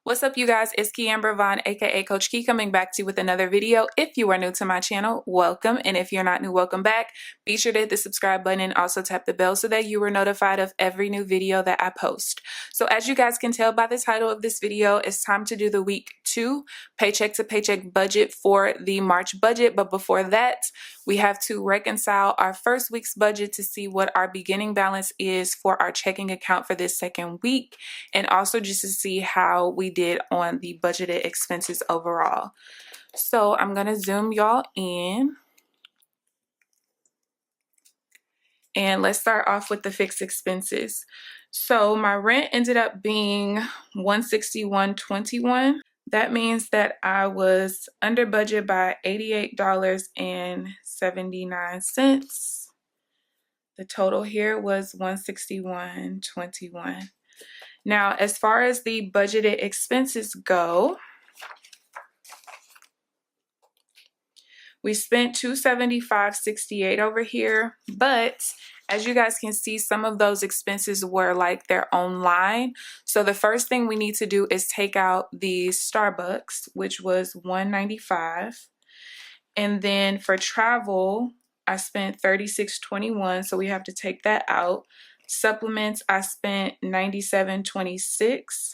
What's up, you guys? It's KeAmber Vaughn, aka Coach Ke, coming back to you with another video. If you are new to my channel, welcome, and if you're not new, welcome back. Be sure to hit the subscribe button and also tap the bell so that you are notified of every new video that I post. So as you guys can tell by the title of this video, it's time to do the week 2 paycheck to paycheck budget for the March budget. But before that, we have to reconcile our first week's budget to see what our beginning balance is for our checking account for this second week, and also just to see how we did on the budgeted expenses overall. So I'm gonna zoom y'all in, and let's start off with the fixed expenses. So my rent ended up being $161.21. That means that I was under budget by $88.79. The total here was $161.21. Now, as far as the budgeted expenses go, we spent $275.68 over here, but as you guys can see, some of those expenses were like their own line. So the first thing we need to do is take out the Starbucks, which was $195. And then for travel, I spent $36.21, so we have to take that out. Supplements, I spent $97.26,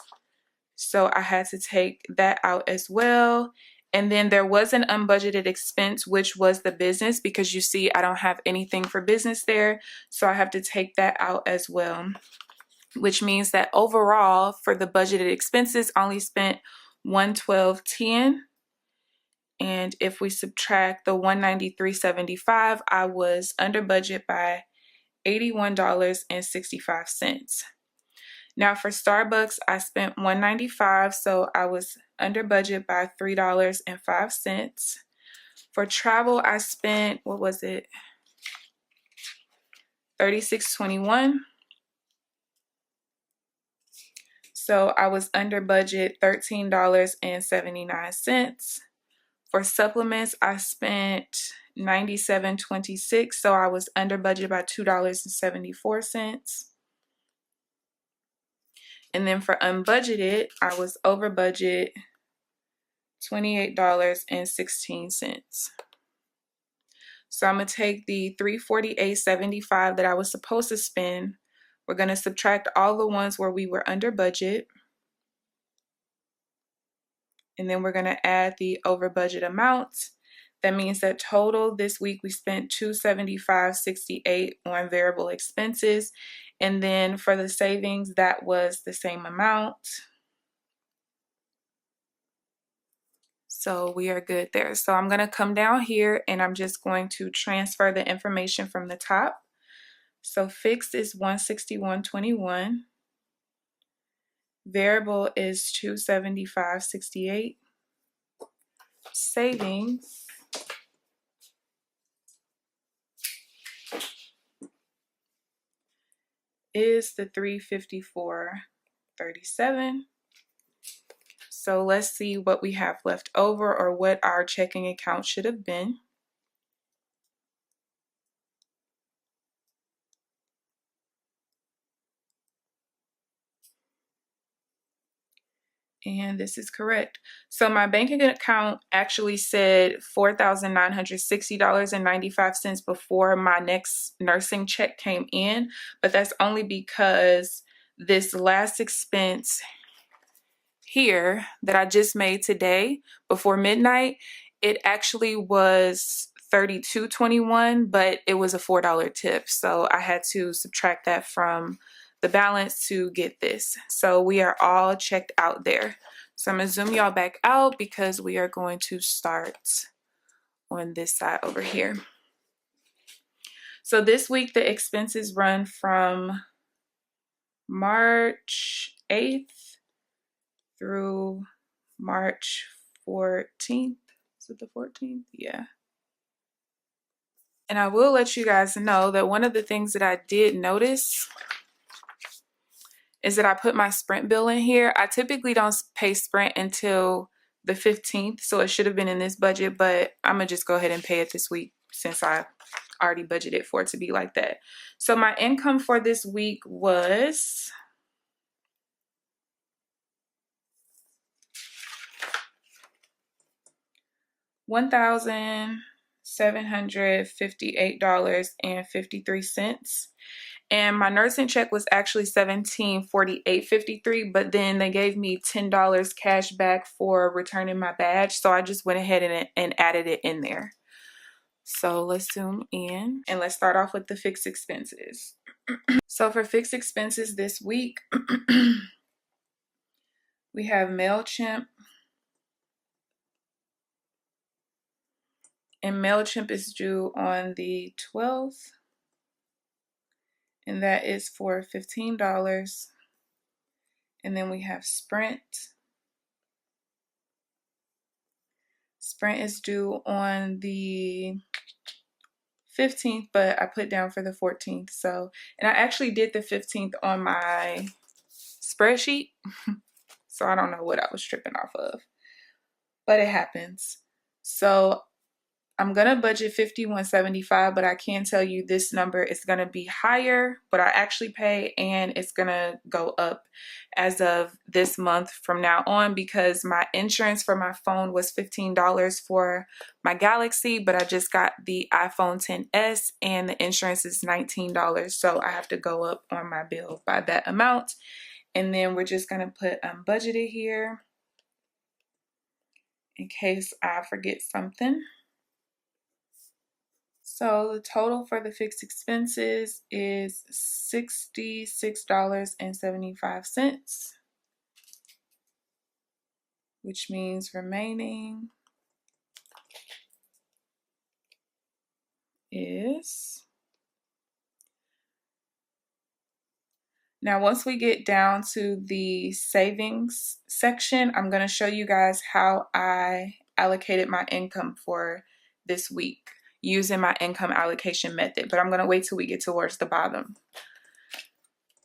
so I had to take that out as well. And then there was an unbudgeted expense, which was the business, because you see I don't have anything for business there, so I have to take that out as well, which means that overall for the budgeted expenses I only spent $112.10. And if we subtract the $193.75, I was under budget by $81.65. Now for Starbucks, I spent $195, so I was under budget by $3.05. For travel, I spent, what was it? $36.21. So I was under budget $13.79. For supplements, I spent $97.26, so I was under budget by $2.74. And then for unbudgeted, I was over budget $28.16. So I'm going to take the $348.75 that I was supposed to spend. We're going to subtract all the ones where we were under budget. And then we're going to add the over budget amount. That means that total this week we spent $275.68 on variable expenses. And then for the savings, that was the same amount. So we are good there. So I'm going to come down here and I'm just going to transfer the information from the top. So fixed is $161.21. Variable is $275.68. Savings is the $354.37. So let's see what we have left over, or what our checking account should have been. And this is correct. So my banking account actually said $4,960.95 before my next nursing check came in, but that's only because this last expense here that I just made today before midnight, it actually was $32.21, but it was a $4 tip. So I had to subtract that from the balance to get this. So we are all checked out there. So I'm gonna zoom y'all back out because we are going to start on this side over here. So this week the expenses run from March 8th through March 14th. Is it the 14th? Yeah. And I will let you guys know that one of the things that I did notice is that I put my Sprint bill in here. I typically don't pay Sprint until the 15th, so it should have been in this budget, but I'm gonna just go ahead and pay it this week since I already budgeted for it to be like that. So my income for this week was $1,758.53. And my nursing check was actually $1748.53, but then they gave me $10 cash back for returning my badge. So I just went ahead and added it in there. So let's zoom in and let's start off with the fixed expenses. So for fixed expenses this week, we have MailChimp. And MailChimp is due on the 12th. And that is for $15. And then we have Sprint. Sprint is due on the 15th, but I put down for the 14th. So, and I actually did the 15th on my spreadsheet. So I don't know what I was tripping off of, but it happens. So I'm gonna budget $51.75, but I can tell you this number is gonna be higher, but I actually pay, and it's gonna go up as of this month from now on, because my insurance for my phone was $15 for my Galaxy, but I just got the iPhone XS and the insurance is $19. So I have to go up on my bill by that amount. And then we're just gonna put budgeted here in case I forget something. So the total for the fixed expenses is $66.75, which means remaining is... Now, once we get down to the savings section, I'm going to show you guys how I allocated my income for this week using my income allocation method, but I'm going to wait till we get towards the bottom.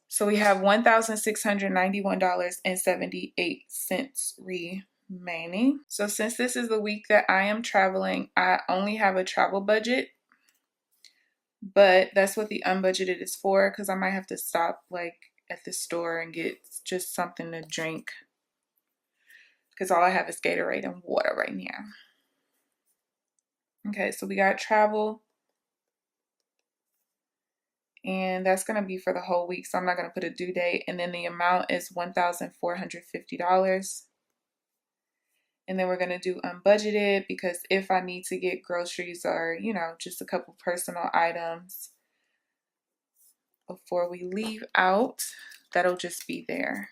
So we have $1,691.78 remaining. So since this is the week that I am traveling, I only have a travel budget, but that's what the unbudgeted is for, because I might have to stop like at the store and get just something to drink, because all I have is Gatorade and water right now. Okay, so we got travel, and that's going to be for the whole week, so I'm not going to put a due date. And then the amount is $1,450. And then we're going to do unbudgeted, because if I need to get groceries or, you know, just a couple personal items before we leave out, that'll just be there,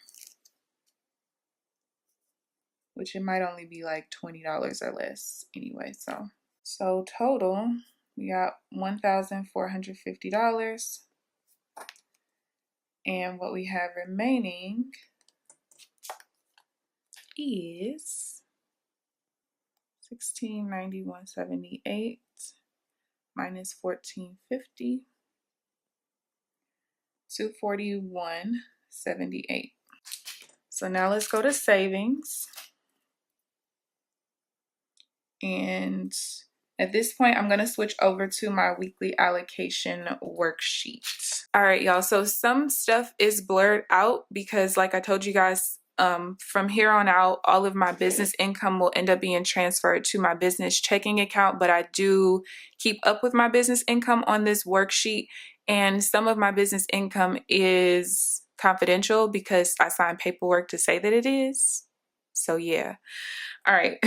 which it might only be like $20 or less anyway. So total, we got $1,450, and what we have remaining is $1,691.78 minus $1,450, $241.78. So now let's go to savings. And at this point, I'm going to switch over to my weekly allocation worksheet. All right, y'all. So some stuff is blurred out because, like I told you guys, from here on out, all of my business income will end up being transferred to my business checking account, but I do keep up with my business income on this worksheet, and some of my business income is confidential because I signed paperwork to say that it is. So yeah. All right.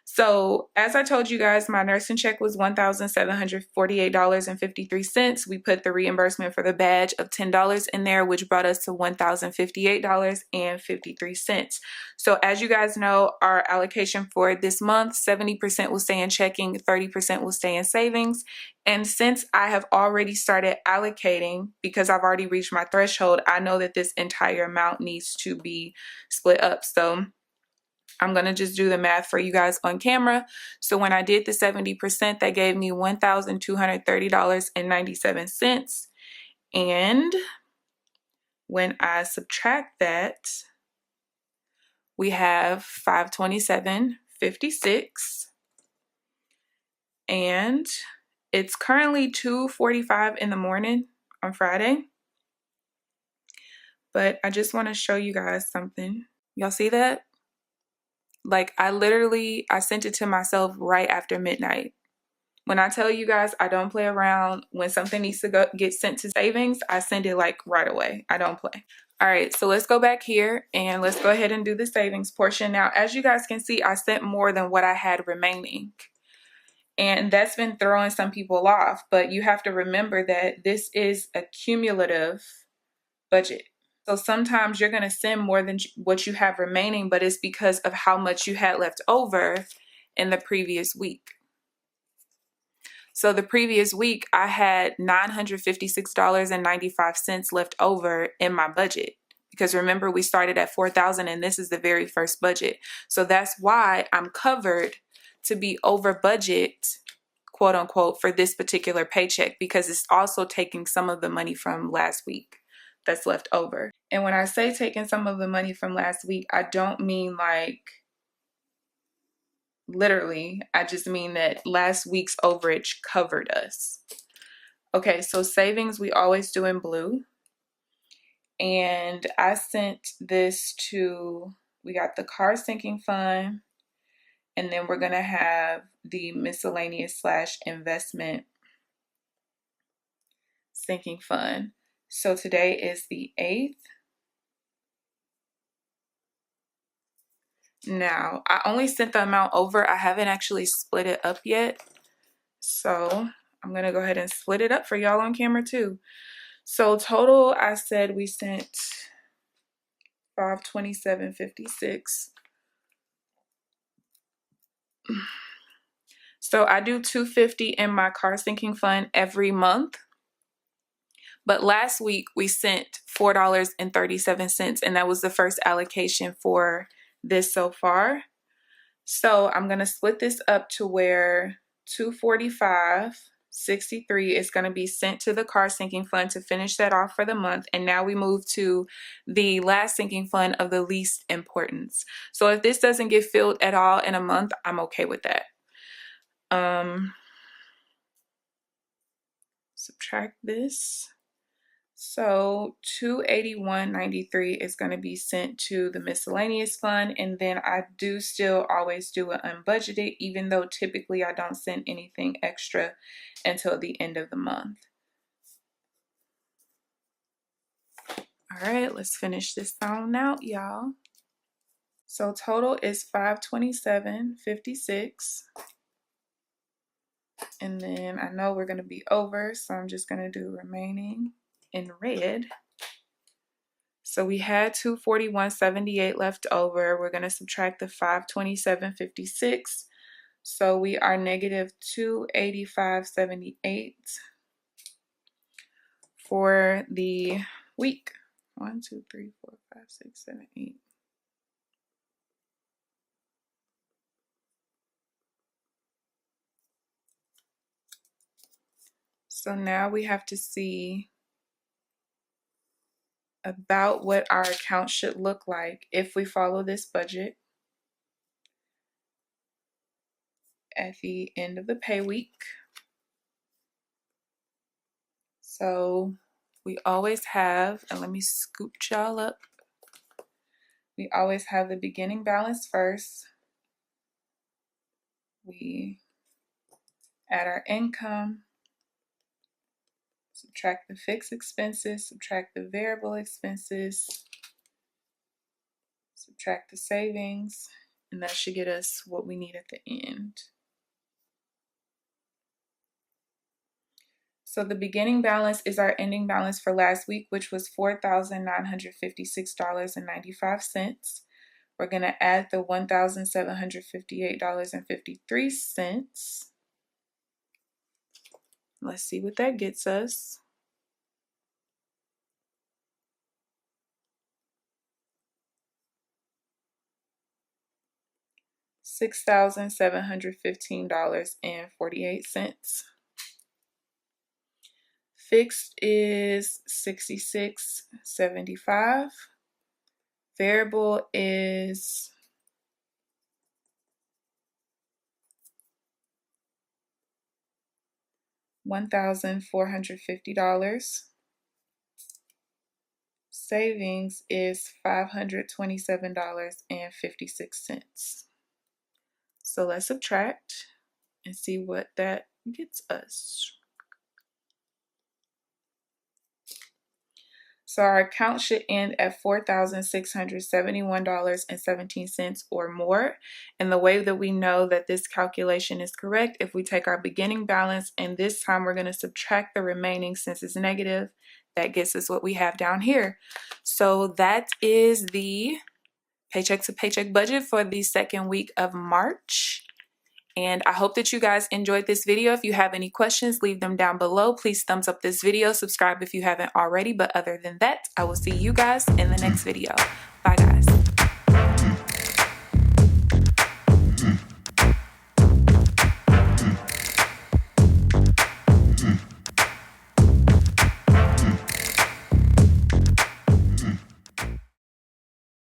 So as I told you guys, my nursing check was $1,748.53. We put the reimbursement for the badge of $10 in there, which brought us to $1,058.53. So as you guys know, our allocation for this month, 70% will stay in checking, 30% will stay in savings. And since I have already started allocating, because I've already reached my threshold, I know that this entire amount needs to be split up. So I'm going to just do the math for you guys on camera. So when I did the 70%, that gave me $1,230.97. And when I subtract that, we have $527.56. And it's currently 2:45 in the morning on Friday. But I just want to show you guys something. Y'all see that? Like I sent it to myself right after midnight. When I tell you guys, I don't play around. When something needs to get sent to savings, I send it like right away. I don't play. All right, so let's go back here and let's go ahead and do the savings portion. Now, as you guys can see, I sent more than what I had remaining. And that's been throwing some people off, but you have to remember that this is a cumulative budget. So sometimes you're going to send more than what you have remaining, but it's because of how much you had left over in the previous week. So the previous week, I had $956.95 left over in my budget. Because remember, we started at $4,000 and this is the very first budget. So that's why I'm covered to be over budget, quote unquote, for this particular paycheck, because it's also taking some of the money from last week that's left over. And when I say taking some of the money from last week, I don't mean like literally. I just mean that last week's overage covered us. Okay, so savings we always do in blue. And I sent this to, we got the car sinking fund, and then we're going to have the miscellaneous / investment sinking fund. So today is the 8th. Now, I only sent the amount over. I haven't actually split it up yet. So I'm going to go ahead and split it up for y'all on camera too. So total, I said we sent $527.56. So I do $250 in my car sinking fund every month. But last week we sent $4.37, and that was the first allocation for this so far. So I'm going to split this up to where $245.63 is going to be sent to the car sinking fund to finish that off for the month. And now we move to the last sinking fund of the least importance. So if this doesn't get filled at all in a month, I'm okay with that. Subtract this. So $281.93 is going to be sent to the miscellaneous fund, and then I do still always do an unbudgeted, even though typically I don't send anything extra until the end of the month. All right, let's finish this on out, y'all. So total is $527.56. And then I know we're going to be over, so I'm just going to do remaining in red. So we had $241.78 left over. We're going to subtract the $527.56. So we are negative $285.78 for the week. 1, 2, 3, 4, 5, 6, 7, 8. So now we have to see about what our account should look like if we follow this budget at the end of the pay week. So we always have, and let me scoop y'all up. We always have the beginning balance first. We add our income, subtract the fixed expenses, subtract the variable expenses, subtract the savings, and that should get us what we need at the end. So the beginning balance is our ending balance for last week, which was $4,956.95. We're going to add the $1,758.53. Let's see what that gets us. $6,715.48. Fixed is $66.75. Variable is $1,450. Savings is $527.56. So let's subtract and see what that gets us. So our account should end at $4,671.17 or more. And the way that we know that this calculation is correct, if we take our beginning balance and this time we're going to subtract the remaining since it's negative, that gets us what we have down here. So that is the paycheck to paycheck budget for the second week of March. And I hope that you guys enjoyed this video. If you have any questions, leave them down below. Please thumbs up this video, subscribe if you haven't already. But other than that, I will see you guys in the next video. Bye guys.